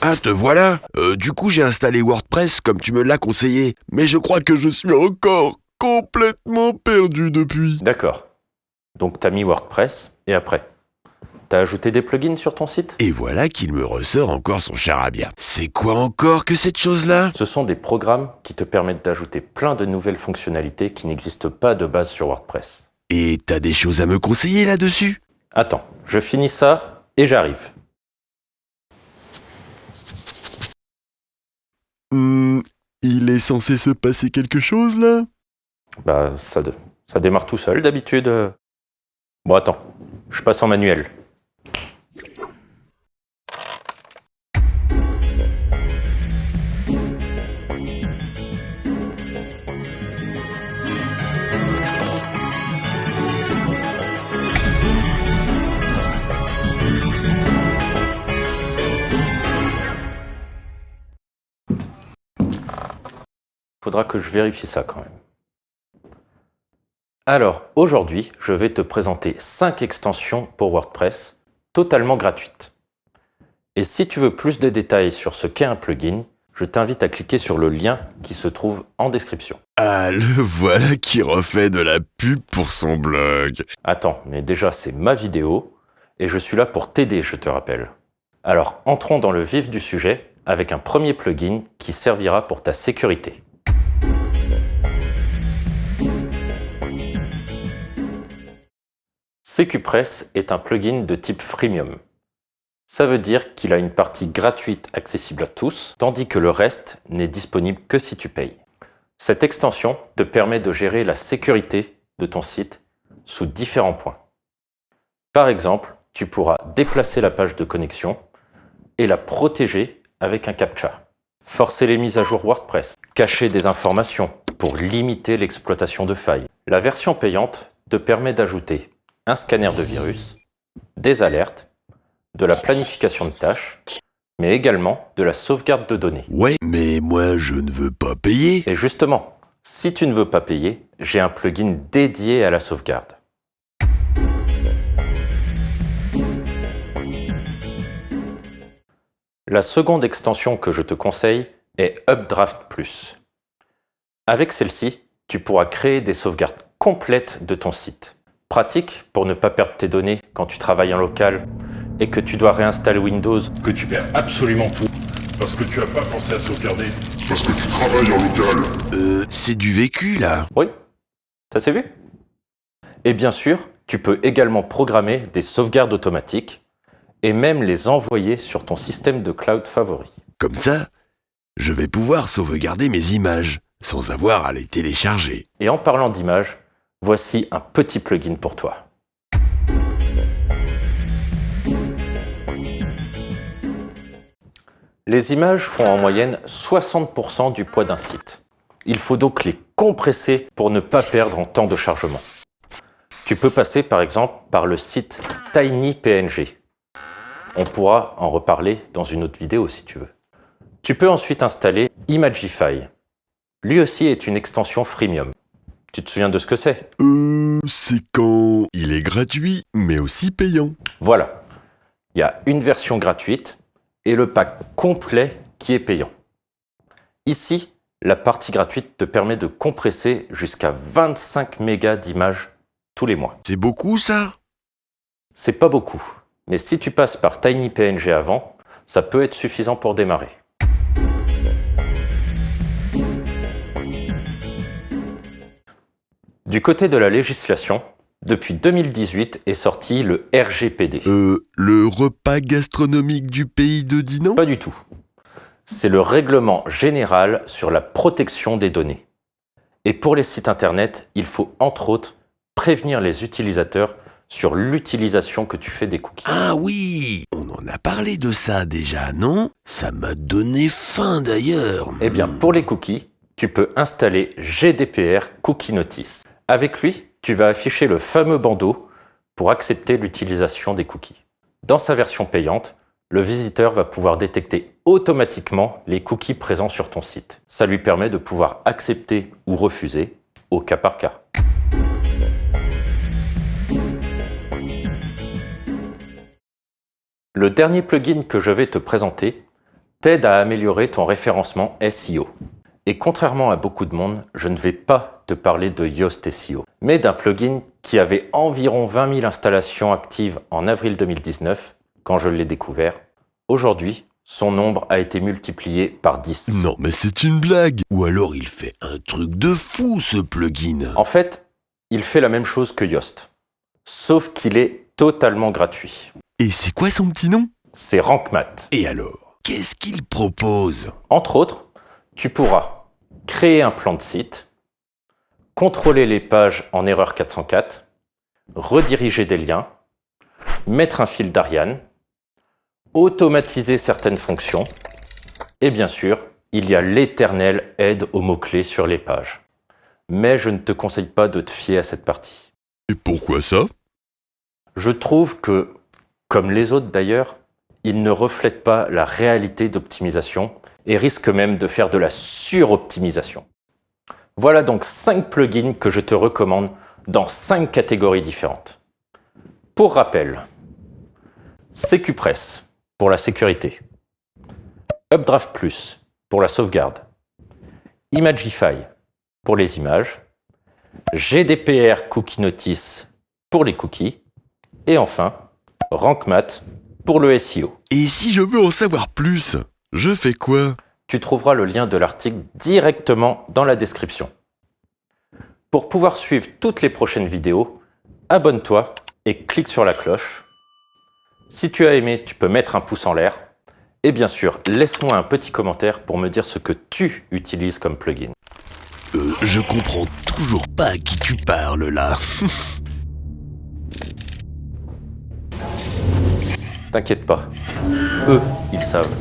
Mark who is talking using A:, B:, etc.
A: Ah, te voilà. Du coup, j'ai installé WordPress comme tu me l'as conseillé, mais je crois que je suis encore complètement perdu depuis.
B: D'accord. Donc t'as mis WordPress, et après? T'as ajouté des plugins sur ton site?
A: Et voilà qu'il me ressort encore son charabia. C'est quoi encore que cette chose-là?
B: Ce sont des programmes qui te permettent d'ajouter plein de nouvelles fonctionnalités qui n'existent pas de base sur WordPress.
A: Et t'as des choses à me conseiller là-dessus?
B: Attends, je finis ça et j'arrive.
A: Il est censé se passer quelque chose là?
B: Bah, ça démarre tout seul d'habitude. Bon, attends, je passe en manuel. Faudra que je vérifie ça quand même. Alors, aujourd'hui, je vais te présenter 5 extensions pour WordPress, totalement gratuites. Et si tu veux plus de détails sur ce qu'est un plugin, je t'invite à cliquer sur le lien qui se trouve en description.
A: Ah, le voilà qui refait de la pub pour son blog.
B: Attends, mais déjà c'est ma vidéo, et je suis là pour t'aider, je te rappelle. Alors, entrons dans le vif du sujet avec un premier plugin qui servira pour ta sécurité. CQPress est un plugin de type freemium. Ça veut dire qu'il a une partie gratuite accessible à tous, tandis que le reste n'est disponible que si tu payes. Cette extension te permet de gérer la sécurité de ton site sous différents points. Par exemple, tu pourras déplacer la page de connexion et la protéger avec un CAPTCHA, forcer les mises à jour WordPress, cacher des informations pour limiter l'exploitation de failles. La version payante te permet d'ajouter un scanner de virus, des alertes, de la planification de tâches, mais également de la sauvegarde de données.
A: Ouais, mais moi je ne veux pas payer.
B: Et justement, si tu ne veux pas payer, j'ai un plugin dédié à la sauvegarde. La seconde extension que je te conseille est Updraft Plus. Avec celle-ci, tu pourras créer des sauvegardes complètes de ton site. Pratique pour ne pas perdre tes données quand tu travailles en local et que tu dois réinstaller Windows,
C: que tu perds absolument tout, parce que tu n'as pas pensé à sauvegarder, parce que tu travailles en local.
A: C'est du vécu là.
B: Oui, ça s'est vu. Et bien sûr, tu peux également programmer des sauvegardes automatiques et même les envoyer sur ton système de cloud favori.
A: Comme ça, je vais pouvoir sauvegarder mes images sans avoir à les télécharger.
B: Et en parlant d'images, voici un petit plugin pour toi. Les images font en moyenne 60% du poids d'un site. Il faut donc les compresser pour ne pas perdre en temps de chargement. Tu peux passer par exemple par le site TinyPNG. On pourra en reparler dans une autre vidéo si tu veux. Tu peux ensuite installer Imagify. Lui aussi est une extension freemium. Tu te souviens de ce que c'est?
A: C'est quand il est gratuit, mais aussi payant.
B: Voilà. Il y a une version gratuite et le pack complet qui est payant. Ici, la partie gratuite te permet de compresser jusqu'à 25 mégas d'images tous les mois.
A: C'est beaucoup ça?
B: C'est pas beaucoup, mais si tu passes par TinyPNG avant, ça peut être suffisant pour démarrer. Du côté de la législation, depuis 2018 est sorti le RGPD.
A: Le repas gastronomique du pays de Dinan?
B: Pas du tout. C'est le règlement général sur la protection des données. Et pour les sites internet, il faut entre autres prévenir les utilisateurs sur l'utilisation que tu fais des cookies.
A: Ah oui, on en a parlé de ça déjà, non? Ça m'a donné faim d'ailleurs.
B: Eh bien, pour les cookies, tu peux installer GDPR Cookie Notice. Avec lui, tu vas afficher le fameux bandeau pour accepter l'utilisation des cookies. Dans sa version payante, le visiteur va pouvoir détecter automatiquement les cookies présents sur ton site. Ça lui permet de pouvoir accepter ou refuser au cas par cas. Le dernier plugin que je vais te présenter t'aide à améliorer ton référencement SEO. Et contrairement à beaucoup de monde, je ne vais pas te parler de Yoast SEO, mais d'un plugin qui avait environ 20 000 installations actives en avril 2019, quand je l'ai découvert. Aujourd'hui, son nombre a été multiplié par 10.
A: Non, mais c'est une blague. Ou alors il fait un truc de fou, ce plugin.
B: En fait, il fait la même chose que Yoast, sauf qu'il est totalement gratuit.
A: Et c'est quoi son petit nom?
B: C'est RankMath.
A: Et alors, qu'est-ce qu'il propose?
B: Entre autres, tu pourras créer un plan de site, contrôler les pages en erreur 404, rediriger des liens, mettre un fil d'Ariane, automatiser certaines fonctions, et bien sûr, il y a l'éternelle aide aux mots-clés sur les pages. Mais je ne te conseille pas de te fier à cette partie.
A: Et pourquoi ça?
B: Je trouve que, comme les autres d'ailleurs, il ne reflète pas la réalité d'optimisation et risque même de faire de la suroptimisation. Voilà donc 5 plugins que je te recommande dans 5 catégories différentes. Pour rappel, CQPress pour la sécurité, Updraft Plus pour la sauvegarde, Imagify pour les images, GDPR Cookie Notice pour les cookies, et enfin, RankMath pour le SEO.
A: Et si je veux en savoir plus, je fais quoi?
B: Tu trouveras le lien de l'article directement dans la description. Pour pouvoir suivre toutes les prochaines vidéos, abonne-toi et clique sur la cloche. Si tu as aimé, tu peux mettre un pouce en l'air. Et bien sûr, laisse-moi un petit commentaire pour me dire ce que tu utilises comme plugin.
A: Je comprends toujours pas à qui tu parles là.
B: T'inquiète pas, eux, ils savent.